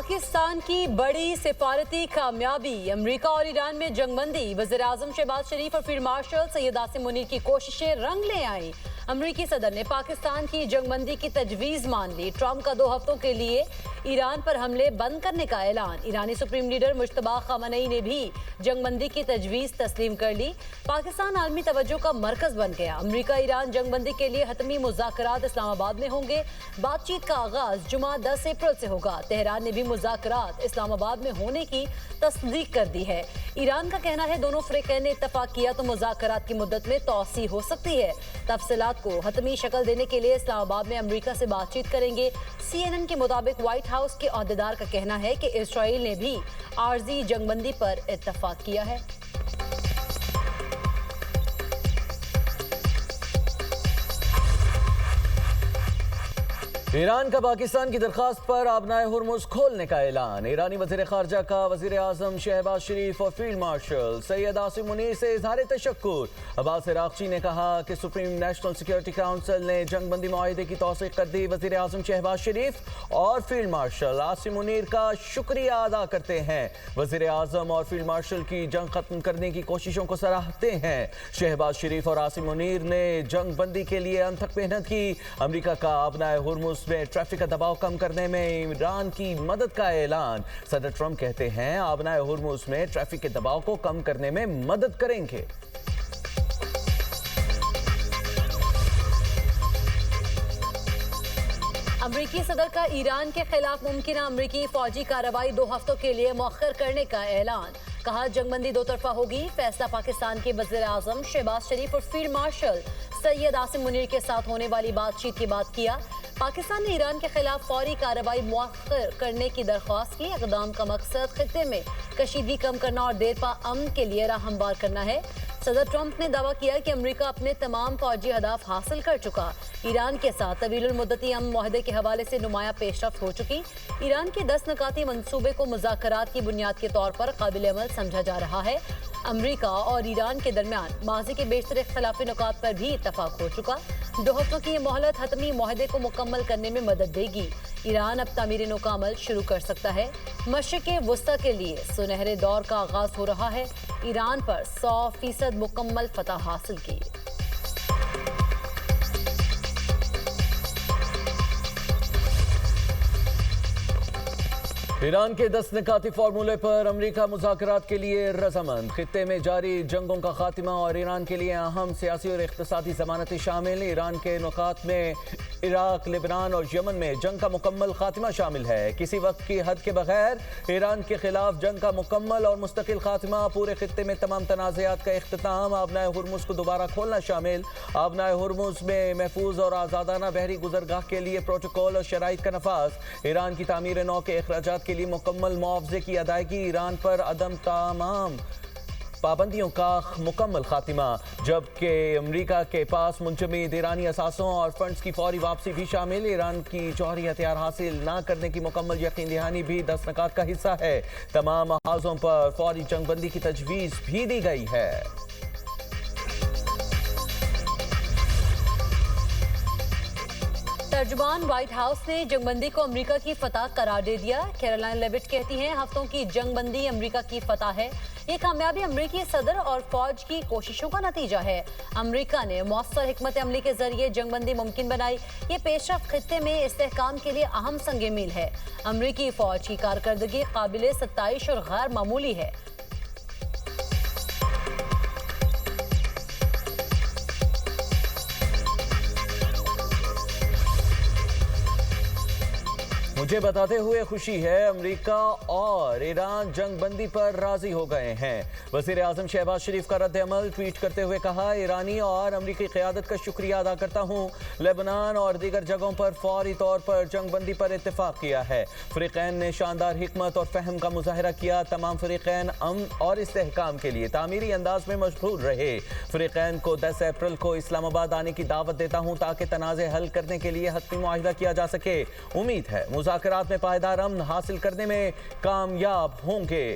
पाकिस्तान की बड़ी सिफारती कामयाबी, अमेरिका और ईरान में जंगबंदी। वज़ीर-ए-आज़म शहबाज शरीफ और फील्ड मार्शल सैयद आसिम मुनीर की कोशिशें रंग ले आई। अमेरिकी सदर ने पाकिस्तान की जंगबंदी की तजवीज़ मान ली। ट्रंप का 2 हफ्तों के लिए ईरान पर हमले बंद करने का ऐलान। ईरानी सुप्रीम लीडर मुश्तबा खamenei ने भी जंगबंदी की तजवीज़ तस्लीम कर ली। पाकिस्तान आलमी तवज्जो का मरकज बन गया। अमेरिका ईरान जंगबंदी के लिए हतमी मुज़ाकरात इस्लामाबाद में होंगे। बातचीत का आगाज जुमा 10 अप्रैल से होगा। तेहरान ने भी मुज़ाकरात इस्लामाबाद में होने की तस्दीक कर दी है। ईरान का कहना है दोनों फ़रीक़ैन ने इत्तफ़ाक़ किया तो मुज़ाकरात की मुद्दत में तौसी हो सकती है। तफसीलात को हतमी शक्ल देने के लिए इस्लामाबाद में अमेरिका से बातचीत करेंगे। CNN के मुताबिक व्हाइट हाउस के अहदेदार का कहना है कि इसराइल ने भी आर्जी जंगबंदी पर इत्तफ़ाक़ किया है। ईरान का पाकिस्तान की दरखास्त पर आबनाए हुर्मुज़ खोलने का ऐलान। ईरानी वज़ीर ख़ारजा का वज़ीर-ए-आज़म शहबाज शरीफ और फील्ड मार्शल सैयद आसिम मुनीर से इज़हार तशक्कुर। अब्बास इराक़ची ने कहा कि सुप्रीम नेशनल सिक्योरिटी काउंसिल ने जंगबंदी मुआहदे की तौसीक़ कर दी। वज़ीर-ए-आज़म शहबाज शरीफ और फील्ड मार्शल आसिम मुनीर का शुक्रिया अदा करते हैं। वज़ीर-ए-आज़म और फील्ड मार्शल की जंग ख़त्म करने की कोशिशों को सराहते हैं। शहबाज शरीफ और आसिम मुनीर ने जंगबंदी के लिए अनथक मेहनत की। अमरीका का आबनाए हुर्मुज़ में ट्रैफिक का दबाव कम करने में ईरान की मदद का ऐलान। सदर ट्रंप कहते हैं आबनाए हुर्मुज़ में ट्रैफिक के दबाव को कम करने में मदद करेंगे। अमरीकी सदर का ईरान के खिलाफ मुमकिन अमरीकी फौजी कार्रवाई 2 हफ्तों के लिए मौखर करने का ऐलान। कहा जंगबंदी 2 तरफा होगी। फैसला पाकिस्तान के वज़ीर-ए-आज़म शहबाज शरीफ और फील्ड मार्शल सैयद आसिम मुनीर के साथ होने वाली बातचीत की बात किया। पाकिस्तान ने ईरान के खिलाफ फौरी कार्रवाई मौखर करने की दरख्वास्त की। इक़दाम का मकसद खित्ते में कशीदगी कम करना और देरपा अमन के लिए राह हमवार करना है। सदर ट्रंप ने दावा किया कि अमेरिका अपने तमाम फौजी अहदाफ हासिल कर चुका। ईरान के साथ तवीलुल मुद्दती अमन मुआहदे के हवाले से नुमाया पेशरफ्त हो चुकी। ईरान के 10 नकाती मंसूबे को मुज़ाकरात की बुनियाद के तौर पर काबिल अमल समझा जा रहा है। अमेरिका और ईरान के दरमियान माजी के बेशतर इख्तिलाफी नुकात पर भी इत्तफाक हो चुका। 2 हफ्तों की ये मोहलत हतमी मुआहदे को मुकम्मल करने में मदद देगी। ईरान अब तामीर नौ का अमल शुरू कर सकता है। मशरिक़ वुस्ता के लिए सुनहरे दौर का आगाज हो रहा है। ईरान पर 100% मुकम्मल फतह हासिल की। ईरान के 10 निकाती फार्मूले पर अमेरिका मुज़ाकरात के लिए रज़ामंद। खित्ते में जारी जंगों का खात्मा और ईरान के लिए अहम सियासी और इक़्तिसादी ज़मानतें शामिल। ईरान के नुकात में इराक, लेबनान और यमन में जंग का मुकम्मल खात्मा शामिल है। किसी वक्त की हद के बगैर ईरान के खिलाफ जंग का मुकम्मल और मुस्तकिल खात्मा। पूरे खित्ते में तमाम तनाज़ात का इख्तिताम। आबनाए हुर्मुज़ को दोबारा खोलना शामिल। आबनाए हुर्मुज़ में महफूज और आज़ादाना बहरी गुज़रगाह के लिए प्रोटोकॉल और शराइत का नफाज। ईरान की तामीर नौ के अखराजात के लिए मुकम्मल मुआवजे की अदायगी। ईरान पर अदम तमाम पाबंदियों का मुकम्मल खात्मा। जबकि अमेरिका के पास मुंजमद ईरानी असासों और फंड्स की फौरी वापसी भी शामिल। ईरान की जौहरी हथियार हासिल न करने की मुकम्मल यकीन दहानी भी 10 नकात का हिस्सा है। तमाम महाजों पर फौरी जंगबंदी की तजवीज़ भी दी गई है। तर्जुमान व्हाइट हाउस ने जंगबंदी को अमेरिका की फतह करार दे दिया। कैरोलाइन लेविट कहती हैं हफ्तों की जंगबंदी अमेरिका की फतह है। ये कामयाबी अमेरिकी सदर और फौज की कोशिशों का नतीजा है। अमेरिका ने मौसर हिकमत अमली के जरिए जंगबंदी मुमकिन बनाई। ये पेशरफ्त खित्ते में इस्तेहकाम के लिए अहम संग मील है। अमेरिकी फौज की कारकर्दगी काबिल सत्ताइश और गैर मामूली है। मुझे बताते हुए खुशी है अमेरिका और ईरान जंगबंदी पर राजी हो गए हैं। वज़ीर-ए-आज़म शहबाज शरीफ का रद्द अमल। ट्वीट करते हुए कहा ईरानी और अमेरिकी क़यादत का शुक्रिया अदा करता हूँ। लेबनान और दीगर जगहों पर फौरी तौर पर जंगबंदी पर इत्तेफाक किया है। फ़रीक़ैन ने शानदार हिकमत और फ़हम का मुज़ाहरा किया। तमाम फ़रीक़ैन अमन और इस्तेहकाम के लिए तामीरी अंदाज में मशगूल रहे। फ़रीक़ैन को 10 अप्रैल को इस्लामाबाद आने की दावत देता हूँ ताकि तनाज़े हल करने के लिए हतमी मुआहिदा किया जा सके। उम्मीद है मुज़ाकरात में पायदार अमन हासिल करने में कामयाब होंगे।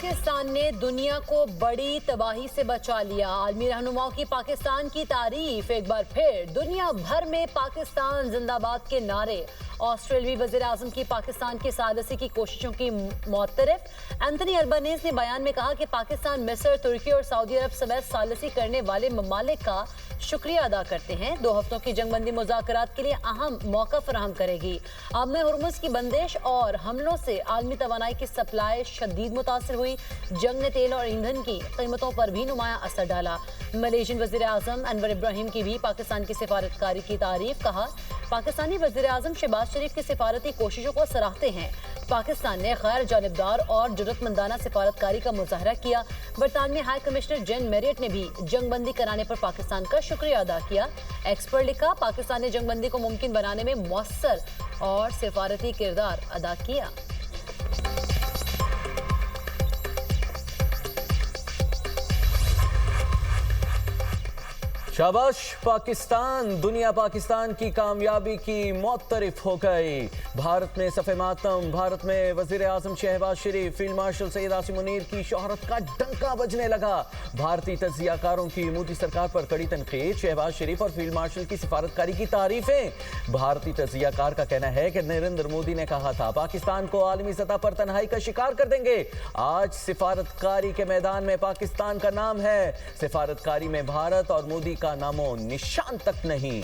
पाकिस्तान ने दुनिया को बड़ी तबाही से बचा लिया। आलमी रहनुमाओं की पाकिस्तान की तारीफ। एक बार फिर दुनिया भर में पाकिस्तान जिंदाबाद के नारे। ऑस्ट्रेलियाई वज़ीर-ए-आज़म की पाकिस्तान की सालिसी की कोशिशों की मुअत्तरफ। एंथनी अल्बानीज़ ने बयान में कहा कि पाकिस्तान, मिस्र, तुर्की और सऊदी अरब समेत सालिसी करने वाले ममालिक का शुक्रिया अदा करते हैं। 2 हफ्तों की जंगबंदी मुज़ाकरात के लिए अहम मौका फराहम करेगी। आबे हुर्मुज़ की बंदिश और हमलों से आलमी तवानाई की सप्लाई शदीद मुतासर हुई। जंग ने तेल और ईंधन की कीमतों पर भी नुमाया असर डाला। मलेशियन वज़ीर-ए-आज़म अनवर इब्राहिम की भी पाकिस्तान की सिफारतकारी की तारीफ। कहा, पाकिस्तानी वज़ीर-ए-आज़म शहबाज शरीफ की सिफारती कोशिशों को सराहते हैं। पाकिस्तान ने गैर जानिबदार और जुर्रतमंदाना सिफारतकारी का मुजाहरा किया। बरतानवी हाई कमिश्नर जेन मैरियट ने भी जंगबंदी कराने पर पाकिस्तान का शुक्रिया अदा किया। एक्स पर लिखा, पाकिस्तान ने जंगबंदी को मुमकिन बनाने में मौसर और सिफारती किरदार अदा किया। शाबाश पाकिस्तान, दुनिया पाकिस्तान की कामयाबी की मुअत्तरिफ हो गई। भारत में सफ़े मातम, भारत में वज़ीर-ए-आज़म शहबाज शरीफ, फील्ड मार्शल सैयद आसिम मुनीर की शोहरत का डंका बजने लगा। भारतीय तज्ज़ियाकारों की मोदी सरकार पर कड़ी तनकीद, शहबाज शरीफ और फील्ड मार्शल की सिफारतकारी की तारीफें। भारतीय तज्ज़ियाकार का कहना है कि नरेंद्र मोदी ने कहा था पाकिस्तान को आलमी सतह पर तन्हाई का शिकार कर देंगे। आज सिफारतकारी के मैदान में पाकिस्तान का नाम है, सिफारतकारी में भारत और मोदी का नामो निशान तक नहीं।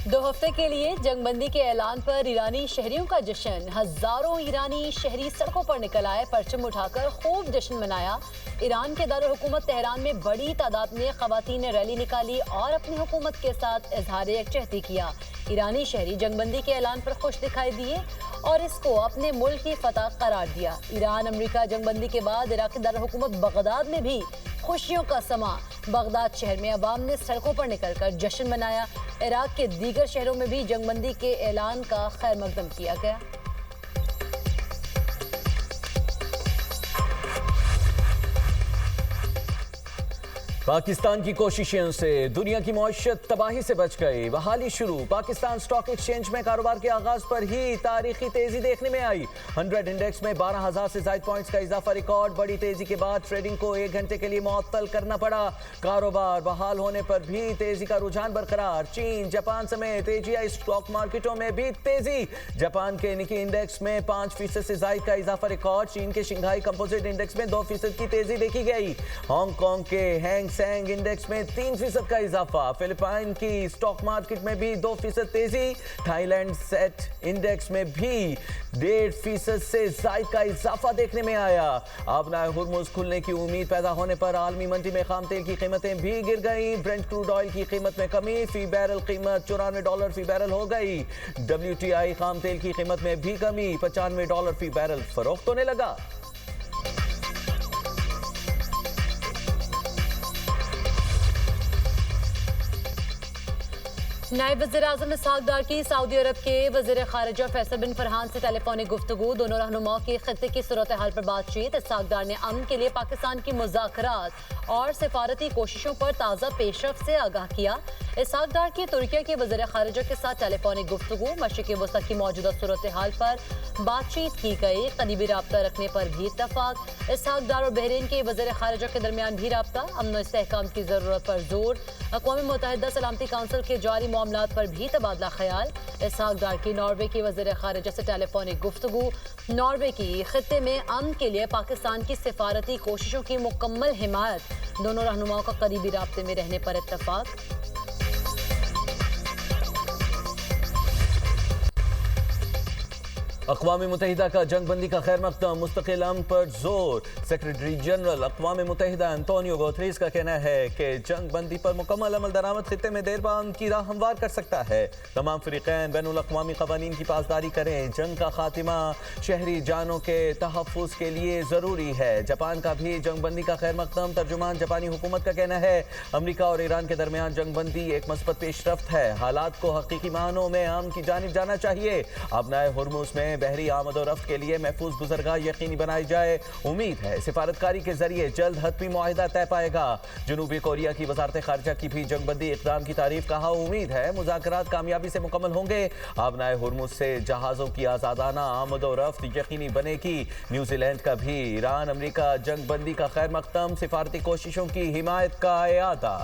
2 हफ्ते के लिए जंगबंदी के ऐलान पर ईरानी शहरियों का जश्न। हजारों ईरानी शहरी सड़कों पर निकल आए, परचम उठाकर खूब जश्न मनाया। ईरान के दारुल हुकूमत तेहरान में बड़ी तादाद में खवातीन ने रैली निकाली और अपनी हुकूमत के साथ इजहार यकजहती किया। ईरानी शहरी जंगबंदी के ऐलान पर खुश दिखाई दिए और इसको अपने मुल्क की फतह करार दिया। ईरान अमेरिका जंगबंदी के बाद इराकी दारुल हुकूमत बगदाद में भी खुशियों का समा। बगदाद शहर में अवाम ने सड़कों पर निकलकर जश्न मनाया। इराक के दीगर शहरों में भी जंगबंदी के ऐलान का खैर मकदम किया गया। पाकिस्तान की कोशिशों से दुनिया की मौशत तबाही से बच गई। बहाली शुरू। पाकिस्तान स्टॉक एक्सचेंज में कारोबार के आगाज पर ही तारीखी तेजी देखने में आई। 100 इंडेक्स में 12,000 से ज्यादा पॉइंट्स का इजाफा रिकॉर्ड। बड़ी तेजी के बाद ट्रेडिंग को 1 घंटे के लिए मुअत्तल करना पड़ा। कारोबार बहाल होने पर भी तेजी का रुझान बरकरार। चीन, जापान समेत एशियाई स्टॉक मार्केटों में भी तेजी। जापान के निकी इंडेक्स में 5% से ज्यादा का इजाफा रिकॉर्ड। चीन के शंघाई कंपोजिट इंडेक्स में 2% की तेजी देखी गई। हांगकांग के हैंग सेंग इंडेक्स में 3% का इजाफा। फिलिपाइन की स्टॉक मार्केट में भी 2% तेजी। थाईलैंड सेट इंडेक्स में भी 1.5% से ज्यादा का इजाफा देखने में आया। आबना हुर्मुज़ खुलने की उम्मीद पैदा होने पर आलमी मंडी में खाम तेल की कीमतें भी गिर गई। ब्रेंट क्रूड ऑयल की कीमत में कमी, फी बैरल कीमत $94 फी बैरल हो गई। WTI खाम तेल की कीमत में भी कमी, $95 फी बैरल फरोख्त होने लगा। नायब वज़ीर-ए-आज़म इसहाक डार की सऊदी अरब के वज़ीर ख़ारिजा फैसल बिन फरहान से टेलीफोनिक गुफ्तगू। दोनों रहनुमाओं की खित्ते की सूरत हाल पर बातचीत। इसहाक डार ने अमन के लिए पाकिस्तान की मुज़ाकरात और सिफारती कोशिशों पर ताज़ा पेशरफ्त से आगाह किया। इसहाक डार की तुर्की के वज़ीर ख़ारिजा के साथ टेलीफोनिक गुफ्तगू। मशरिक़ वस्ती की मौजूदा सूरत हाल पर बातचीत की गई। करीबी रब्ता रखने पर भी इत्तफ़ाक़। इसहाक डार और बहरीन के वज़ीर ख़ारिजा के दरमियान भी रब्ता। अमन और इस्तेहकाम की ज़रूरत पर जोर। अक़वाम मुत्तहिदा सलामती काउंसिल के जारी मामलात पर भी तबादला ख्याल। इसहाक डार की नॉर्वे की वज़ीर ख़ारिजा से टेलीफोनिक गुफ्तगू। नॉर्वे की खित्ते में अमन के लिए पाकिस्तान की सिफारती कोशिशों की मुकम्मल हिमायत। दोनों रहनुमाओं का करीबी राब्ते में रहने पर इत्तफ़ाक़। अक़वाम मुत्तहिदा का जंगबंदी का खैर मकदम, मुस्तकिल अमन पर जोर। सेक्रेटरी जनरल अक़वाम मुत्तहिदा एंटोनियो गुतेरेस का कहना है कि जंगबंदी पर मुकम्मल अमल दरामद खित्ते में देर बाद की राह हमवार कर सकता है। तमाम फ़रीक़ैन बैनुल अक़वामी क़वानीन की पासदारी करें। जंग का खात्मा शहरी जानों के तहफ़्फ़ुज़ के लिए ज़रूरी है। जापान का भी जंगबंदी का खैर मकदम। तर्जुमान जापानी हुकूमत का कहना है अमरीका और ईरान के दरमियान जंगबंदी एक मस्बत पेशरफ्त है। हालात को हकीकी मानों में अमन की जानिब जाना चाहिए। आबनाए हुर्मुज़ में में बहरी आमद और रफ्त के लिए महफूज गुजरगाह यकीनी बनाई जाए। उम्मीद है सिफारतकारी के जरिए जल्द हतमी मुआहिदा तय पाएगा। जनूबी कोरिया की वजारत खारजा की भी जंगबंदी इक़दाम की तारीफ। कहा उम्मीद है मुज़ाकरात कामयाबी से मुकम्मल होंगे। आबनाए हुर्मुज़ से जहाज़ों की आज़ादाना आमद और रफ्त यकीनी बनेगी। न्यूजीलैंड का भी ईरान अमरीका जंगबंदी का खैर मकदम, सिफारती कोशिशों की हिमायत का इरादा।